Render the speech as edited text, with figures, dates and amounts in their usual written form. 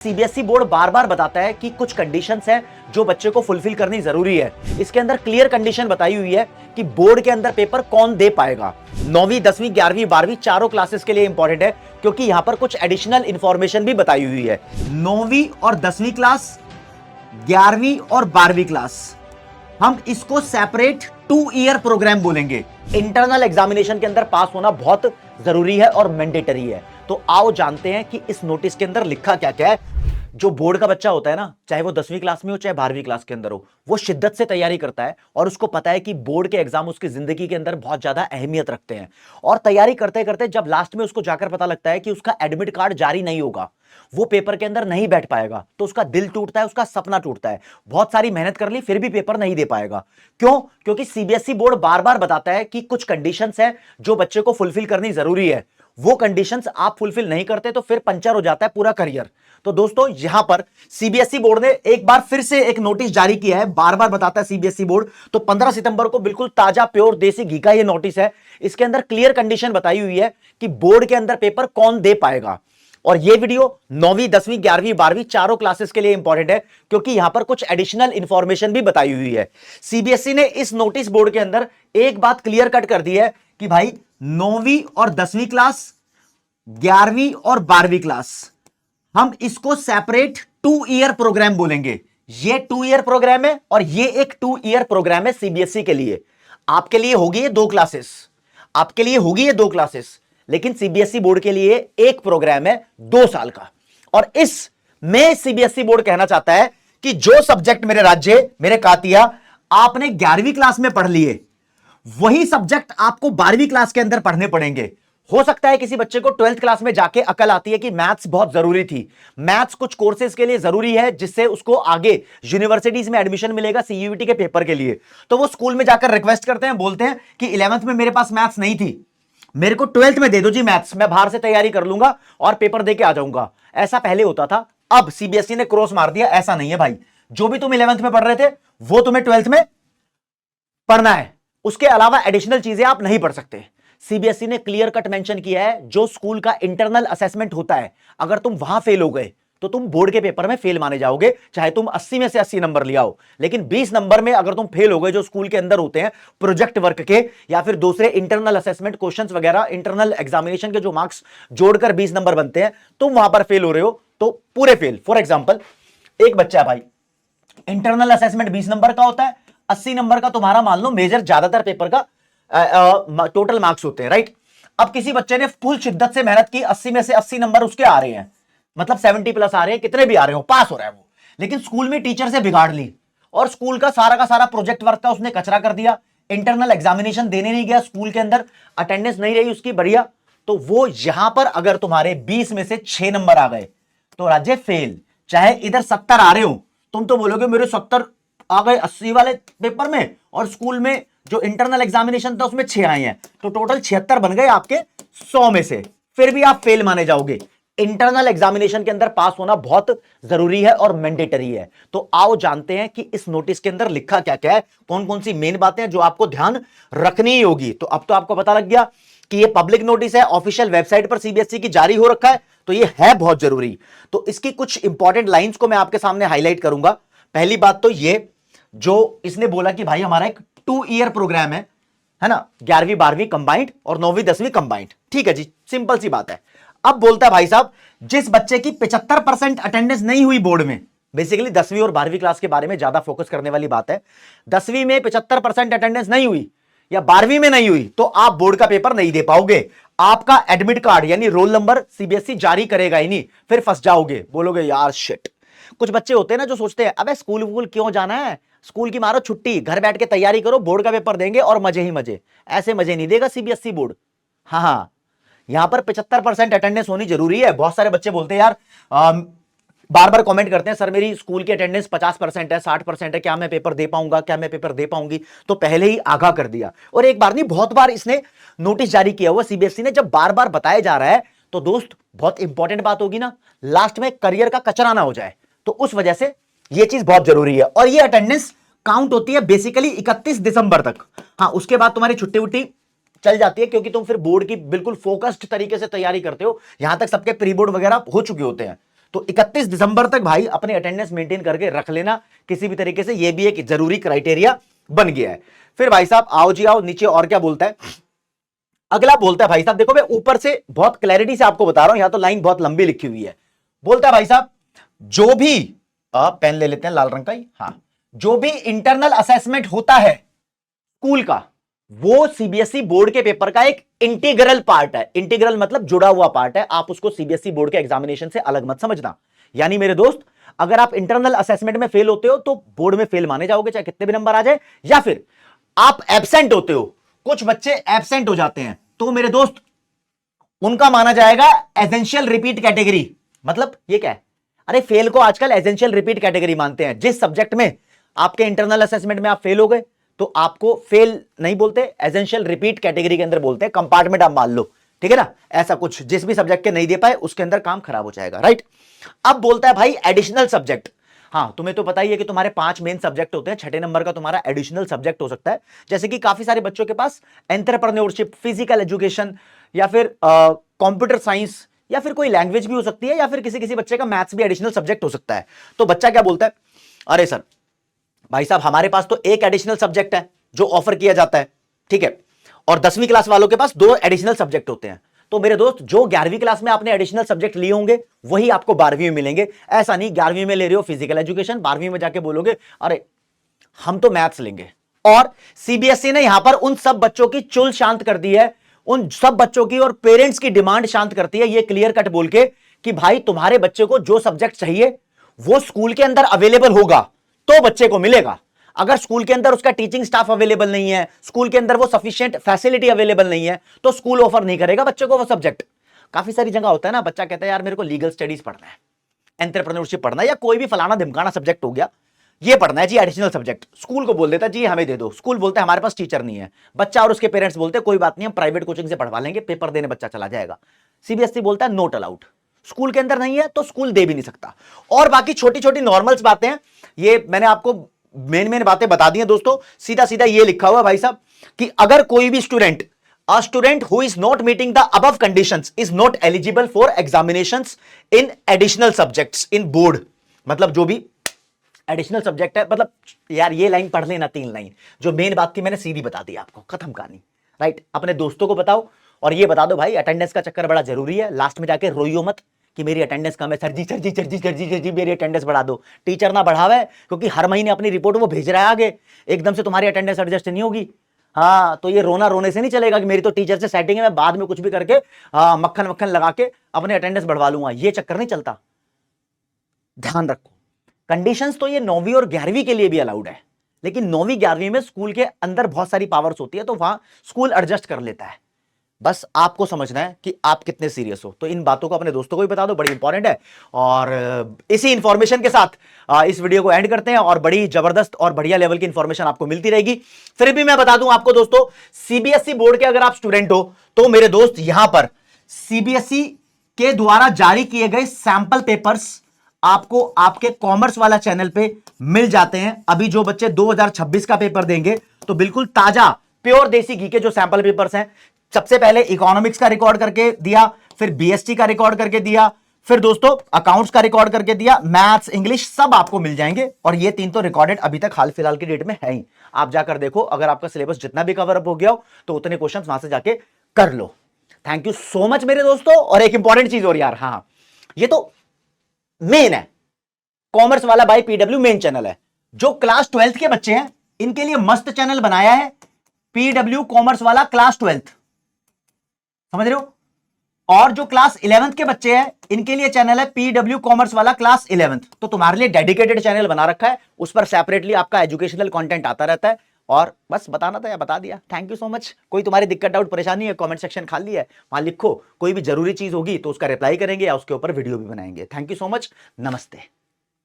CBSE board बार बार बताता है कि कुछ कंडीशंस हैं जो बच्चे को फुलफिल करनी जरूरी है। इसके अंदर क्लियर कंडीशन बताई हुई है कि बोर्ड के अंदर पेपर कौन दे पाएगा। 9वीं 10वीं 11वीं 12वीं चारों क्लासेस के लिए इंपॉर्टेंट है क्योंकि यहां पर कुछ एडिशनल इंफॉर्मेशन भी बताई हुई है। 9वीं और 10वीं क्लास, 11वीं और 12वीं क्लास, हम इसको सेपरेट 2 ईयर प्रोग्राम बोलेंगे। इंटरनल एग्जामिनेशन के अंदर पास होना बहुत जरूरी है और मैंडेटरी है। तो आओ जानते हैं कि इस नोटिस के अंदर लिखा क्या क्या है। जो बोर्ड का बच्चा होता है ना, चाहे वो 10वीं क्लास में हो चाहे 12वीं क्लास के अंदर हो, वो शिद्दत से तैयारी करता है और उसको पता है कि बोर्ड के एग्जाम उसकी जिंदगी के अंदर बहुत ज्यादा अहमियत रखते हैं। और तैयारी करते करते जब लास्ट में उसको जाकर पता लगता है कि उसका एडमिट कार्ड जारी नहीं होगा, वो पेपर के अंदर नहीं बैठ पाएगा, तो उसका दिल टूटता है, उसका सपना टूटता है। बहुत सारी मेहनत कर ली फिर भी पेपर नहीं दे पाएगा। क्यों? क्योंकि सीबीएसई बोर्ड बार बार बताता है कि कुछ कंडीशंस हैं जो बच्चे को फुलफिल करनी जरूरी है। वो कंडीशंस आप फुलफिल नहीं करते तो फिर पंचर हो जाता है पूरा करियर। तो दोस्तों, यहां पर सीबीएसई बोर्ड ने एक बार फिर से एक नोटिस जारी किया है। बार बार बताता है सीबीएसई बोर्ड। तो 15 सितंबर को बिल्कुल ताजा प्योर देसी घी का ये नोटिस है। इसके अंदर क्लियर कंडीशन बताई हुई है कि बोर्ड के अंदर पेपर कौन दे पाएगा। और ये वीडियो 9वीं 10वीं 11वीं 12वीं चारों क्लासेस के लिए इंपॉर्टेंट है क्योंकि यहां पर कुछ एडिशनल इंफॉर्मेशन भी बताई हुई है। सीबीएसई ने इस नोटिस बोर्ड के अंदर एक बात क्लियर कट कर दी है कि भाई 9वीं और 10वीं क्लास, 11वीं और 12वीं क्लास, हम इसको सेपरेट 2 ईयर प्रोग्राम बोलेंगे। ये 2 ईयर प्रोग्राम है और ये एक 2 ईयर प्रोग्राम है सीबीएसई के लिए। आपके लिए होगी ये 2 क्लासेस, आपके लिए होगी ये 2 क्लासेस, लेकिन सीबीएसई बोर्ड के लिए एक प्रोग्राम है 2 साल का। और इसमें सीबीएसई बोर्ड कहना चाहता है कि जो सब्जेक्ट मेरे राज्य, मेरे कातिया, आपने 11वीं क्लास में पढ़ लिए, वही सब्जेक्ट आपको 12वीं क्लास के अंदर पढ़ने पड़ेंगे। हो सकता है किसी बच्चे को 12th क्लास में जाके अकल आती है कि मैथ्स बहुत जरूरी थी। मैथ्स कुछ कोर्सेज के लिए जरूरी है जिससे उसको आगे यूनिवर्सिटीज में एडमिशन मिलेगा सीयूईटी के पेपर के लिए। तो वो स्कूल में जाकर रिक्वेस्ट करते हैं, बोलते हैं कि 11th में मेरे पास मैथ्स नहीं थी, मेरे को 12th में दे दो जी मैथ्स, मैं बाहर से तैयारी कर लूंगा और पेपर दे के आ जाऊंगा। ऐसा पहले होता था। अब सीबीएसई ने क्रॉस मार दिया, ऐसा नहीं है भाई। जो भी तुम 11th में पढ़ रहे थे वो तुम्हें 12th में पढ़ना है, उसके अलावा एडिशनल चीजें आप नहीं पढ़ सकते। सीबीएसई ने क्लियर कट मेंशन किया है, जो स्कूल का इंटरनल असेसमेंट होता है, अगर तुम वहां फेल हो गए तो तुम बोर्ड के पेपर में फेल माने जाओगे, चाहे तुम 80 में से 80 नंबर ले आओ। लेकिन 20 नंबर में अगर तुम फेल हो गए, जो स्कूल के अंदर होते हैं प्रोजेक्ट वर्क के या फिर दूसरे इंटरनल असेसमेंट क्वेश्चंस वगैरह, इंटरनल एग्जामिनेशन के जो मार्क्स जोड़कर 20 नंबर बनते हैं, तुम वहां पर फेल हो रहे हो तो पूरे फेल। फॉर एग्जाम्पल, एक बच्चा है भाई, इंटरनल असेसमेंट 20 नंबर का होता है, 80 नंबर का तुम्हारा मान लो मेजर ज्यादातर पेपर का टोटल मार्क्स होते हैं, राइट। अब किसी बच्चे ने फुल शिद्दत से मेहनत की, 80 में से 80 नंबर उसके आ रहे हैं, मतलब 70 प्लस आ रहे हैं, कितने भी आ रहे हो, पास हो रहा है वो। लेकिन स्कूल में टीचर से बिगाड़ ली और स्कूल का सारा प्रोजेक्ट वर्क का उसने कचरा कर दिया, इंटरनल एग्जामिनेशन देने नहीं गया, स्कूल के अंदर अटेंडेंस नहीं रही उसकी बढ़िया, तो वो यहां पर अगर तुम्हारे 20 में से 6 नंबर आ गए तो राज्य फेल। चाहे इधर 70 आ रहे हो, तुम तो बोलोगे मेरे 70 आ गए 80 वाले पेपर में और स्कूल में जो इंटरनल एग्जामिनेशन था उसमें 6 आए हैं, तो टोटल 76 बन गए आपके 100 में से, फिर भी आप फेल माने जाओगे। इंटरनल एग्जामिनेशन के अंदर पास होना बहुत जरूरी है और मैंडेटरी है। तो आओ जानते हैं कि इस नोटिस के अंदर लिखा क्या क्या है, कौन कौन सी मेन बातें हैं जो आपको ध्यान रखनी ही होगी। तो अब तो आपको पता लग गया कि ये पब्लिक नोटिस है, ऑफिशियल वेबसाइट पर सीबीएसई की जारी हो रखा है, तो ये है बहुत जरूरी। तो इसकी कुछ इंपॉर्टेंट लाइंस को मैं आपके सामने हाईलाइट करूंगा। पहली बात तो ये, जो इसने बोला कि भाई हमारा एक 2 ईयर प्रोग्राम है ना, 11वीं 12वीं कंबाइंड और 9वीं 10वीं कंबाइंड, ठीक है जी, सिंपल सी बात है। अब बोलता है भाई साहब, जिस बच्चे की 75% अटेंडेंस नहीं हुई बोर्ड में, बेसिकली 10वीं और 12वीं क्लास के बारे में ज्यादा फोकस करने वाली बात है। 10वीं में 75% अटेंडेंस नहीं हुई या 12वीं में नहीं हुई तो आप बोर्ड का पेपर नहीं दे पाओगे। आपका एडमिट कार्ड यानी रोल नंबर सीबीएसई जारी करेगा ही नहीं, फिर फंस जाओगे, बोलोगे यार शिट। कुछ बच्चे होते हैं ना जो सोचते हैं अबे स्कूल वूल क्यों जाना है, स्कूल की मारो छुट्टी, घर बैठ के तैयारी करो, बोर्ड का पेपर देंगे और मजे ही मजे। ऐसे मजे नहीं देगा सीबीएसई बोर्ड। हाँ, यहां पर 75% अटेंडेंस होनी जरूरी है। बहुत सारे बच्चे बोलते हैं यार, बार बार कमेंट करते हैं सर मेरी स्कूल की अटेंडेंस 50% है, 60% है, क्या मैं पेपर दे पाऊंगा, क्या मैं पेपर दे पाऊंगी। तो पहले ही आगाह कर दिया, और एक बार नहीं बहुत बार इसने नोटिस जारी किया हुआ सीबीएसई ने। जब बार बार बताया जा रहा है तो दोस्त बहुत इंपॉर्टेंट बात होगी ना, लास्ट में करियर का कचरा ना हो जाए, तो उस वजह से यह चीज बहुत जरूरी है। और ये अटेंडेंस काउंट होती है बेसिकली 31 दिसंबर तक। हाँ, उसके बाद तुम्हारी छुट्टी वुट्टी चल जाती है क्योंकि तुम फिर बोर्ड की बिल्कुल फोकस्ड तरीके से तैयारी करते हो। यहां तक सबके प्री बोर्ड वगैरह हो चुके होते हैं, तो 31 दिसंबर तक भाई अपने अटेंडेंस मेंटेन करके रख लेना किसी भी तरीके से, यह भी एक जरूरी क्राइटेरिया बन गया है। फिर भाई साहब आओ जी आओ नीचे, और क्या बोलता है अगला? बोलता है भाई साहब, देखो मैं ऊपर से बहुत क्लैरिटी से आपको बता रहा हूं, यहां तो लाइन बहुत लंबी लिखी हुई है। बोलता है भाई साहब जो भी पेन ले लेते हैं लाल रंग का ही, हाँ, जो भी इंटरनल असेसमेंट होता है स्कूल का, वो सीबीएसई बोर्ड के पेपर का एक इंटीग्रल पार्ट है। इंटीग्रल मतलब जुड़ा हुआ पार्ट है, आप उसको सीबीएसई बोर्ड के एग्जामिनेशन से अलग मत समझना। यानी मेरे दोस्त, अगर आप इंटरनल असेसमेंट में फेल होते हो तो बोर्ड में फेल माने जाओगे, चाहे कितने भी नंबर आ जाए। या फिर आप एब्सेंट होते हो, कुछ बच्चे एब्सेंट हो जाते हैं, तो मेरे दोस्त उनका माना जाएगा एसेंशियल रिपीट कैटेगरी। मतलब ये क्या है? अरे फेल को आजकल एसेंशियल रिपीट कैटेगरी मानते हैं। जिस सब्जेक्ट में आपके इंटरनल असेसमेंट में आप फेल हो गए तो आपको फेल नहीं बोलते, एसेंशियल रिपीट कैटेगरी के अंदर बोलते हैं। कंपार्टमेंट आप मान लो, ठीक है ना, ऐसा कुछ जिस भी सब्जेक्ट के नहीं दे पाए उसके अंदर काम खराब हो जाएगा, राइट। अब बोलता है भाई एडिशनल सब्जेक्ट। हाँ, तुम्हें तो पता ही है कि तुम्हारे 5 मेन सब्जेक्ट होते हैं, छठे नंबर का तुम्हारा एडिशनल सब्जेक्ट हो सकता है। जैसे कि काफी सारे बच्चों के पास एंटरप्रेन्योरशिप, फिजिकल एजुकेशन, या फिर कंप्यूटर साइंस, या फिर कोई लैंग्वेज भी हो सकती है, या फिर किसी किसी बच्चे का मैथ्स भी एडिशनल सब्जेक्ट हो सकता है। तो बच्चा क्या बोलता है, अरे सर भाई साहब हमारे पास तो एक एडिशनल सब्जेक्ट है जो ऑफर किया जाता है, ठीक है, और 10वीं क्लास वालों के पास 2 एडिशनल सब्जेक्ट होते हैं। तो मेरे दोस्त जो 11वीं क्लास में आपने एडिशनल सब्जेक्ट लिए होंगे वही आपको 12वीं में मिलेंगे। ऐसा नहीं 11वीं में ले रहे हो फिजिकल एजुकेशन, 12वीं में जाके बोलोगे अरे हम तो मैथ्स लेंगे। और सीबीएसई ने यहां पर उन सब बच्चों की चुल शांत कर दी है, उन सब बच्चों की और पेरेंट्स की डिमांड शांत करती है, ये क्लियर कट बोल के कि भाई तुम्हारे बच्चे को जो सब्जेक्ट चाहिए वो स्कूल के अंदर अवेलेबल होगा तो बच्चे को मिलेगा। अगर स्कूल के अंदर उसका टीचिंग स्टाफ अवेलेबल नहीं है, स्कूल के अंदर वो सफिशिएंट फैसिलिटी अवेलेबल नहीं है, तो स्कूल ऑफर नहीं करेगा बच्चे को वो सब्जेक्ट। काफी सारी जगह होता है ना, बच्चा कहता है यार मेरे को लीगल स्टडीज पढ़ना है, एंटरप्रेन्योरशिप पढ़ना है, या कोई भी फलाना धिमकाना सब्जेक्ट हो गया, ये पढ़ना है जी एडिशनल सब्जेक्ट। स्कूल को बोल देता जी हमें दे दो, स्कूल बोलते हैं हमारे पास टीचर नहीं है, बच्चा और उसके पेरेंट्स बोलते हैं कोई बात नहीं हम प्राइवेट कोचिंग से पढ़वा लेंगे, पेपर देने बच्चा चला जाएगा। सीबीएसई बोलता है नोट अलाउड, स्कूल के अंदर नहीं है तो स्कूल दे भी नहीं सकता। और बाकी छोटी छोटी नॉर्मल्स बातें हैं, ये मैंने आपको मेन बातें बता दी हैं दोस्तों। सीधा सीधा ये लिखा हुआ भाई साहब कि अगर कोई भी student, a student who is not meeting the above conditions is not eligible for examinations in additional subjects in board। मतलब जो भी एडिशनल सब्जेक्ट है, मतलब यार ये लाइन पढ़ लेना, 3 लाइन जो मेन बात थी मैंने सीधी बता दी आपको, खत्म कहानी, राइट। अपने दोस्तों को बताओ और ये बता दो भाई अटेंडेंस का चक्कर बड़ा जरूरी है, लास्ट में जाके रोइयो मत कि मेरी अटेंडेंस कम है, सर जी सर जी सर जी सर जी सर जी मेरी अटेंडेंस बढ़ा दो। टीचर ना बढ़ावे, क्योंकि हर महीने अपनी रिपोर्ट वो भेज रहा है आगे, एकदम से तुम्हारी अटेंडेंस एडजस्ट नहीं होगी। हाँ, तो ये रोना रोने से नहीं चलेगा कि मेरी तो टीचर से सेटिंग है, मैं बाद में कुछ भी करके मक्खन मक्खन लगा के अपने अटेंडेंस बढ़वा लूंगा, ये चक्कर नहीं चलता। ध्यान रखो, कंडीशंस तो ये 9वीं और 11वीं के लिए भी अलाउड है, लेकिन 9वीं 11वीं में स्कूल के अंदर बहुत सारी पावर्स होती है, तो वहां स्कूल एडजस्ट कर लेता है। बस आपको समझना है कि आप कितने सीरियस हो। तो इन बातों को अपने दोस्तों को भी बता दो, बड़ी इंपॉर्टेंट है। और इसी इंफॉर्मेशन के साथ इस वीडियो को एंड करते हैं, और बड़ी जबरदस्त और बढ़िया लेवल की इंफॉर्मेशन आपको मिलती रहेगी। फिर भी मैं बता दूं आपको दोस्तों, सीबीएसई बोर्ड के अगर आप स्टूडेंट हो तो मेरे दोस्त यहां पर सीबीएसई के द्वारा जारी किए गए सैंपल पेपर्स आपको आपके कॉमर्स वाला चैनल पे मिल जाते हैं। अभी जो बच्चे 2026 का पेपर देंगे तो बिल्कुल ताजा प्योर देसी घी के जो सैंपल पेपर्स हैं, सबसे पहले इकोनॉमिक्स का रिकॉर्ड करके दिया, फिर बीएसटी का रिकॉर्ड करके दिया, फिर दोस्तों अकाउंट्स का रिकॉर्ड करके दिया, मैथ्स इंग्लिश सब आपको मिल जाएंगे। और ये 3 तो रिकॉर्डेड अभी तक हाल फिलहाल की डेट में है ही, आप जाकर देखो। अगर आपका सिलेबस जितना भी कवर अप हो गया हो तो उतने क्वेश्चंस वहां से जाके कर लो। थैंक यू सो मच मेरे दोस्तों। और एक इंपॉर्टेंट चीज और यार, हाँ ये तो मेन है, कॉमर्स वाला बाय पीडब्ल्यू मेन चैनल है। जो क्लास 12th के बच्चे हैं इनके लिए मस्त चैनल बनाया है पीडब्ल्यू कॉमर्स वाला क्लास 12th, समझ रहे हो। और जो क्लास 11th के बच्चे हैं इनके लिए चैनल है पीडब्ल्यू कॉमर्स वाला क्लास 11th। तो तुम्हारे लिए डेडिकेटेड चैनल बना रखा है, उस पर सेपरेटली आपका एजुकेशनल कंटेंट आता रहता है। और बस बताना था या बता दिया, थैंक यू सो मच। कोई तुम्हारी दिक्कत डाउट परेशानी है, कमेंट सेक्शन खाली है, वहां लिखो, कोई भी जरूरी चीज होगी तो उसका रिप्लाई करेंगे या उसके ऊपर वीडियो भी बनाएंगे। थैंक यू सो मच, नमस्ते।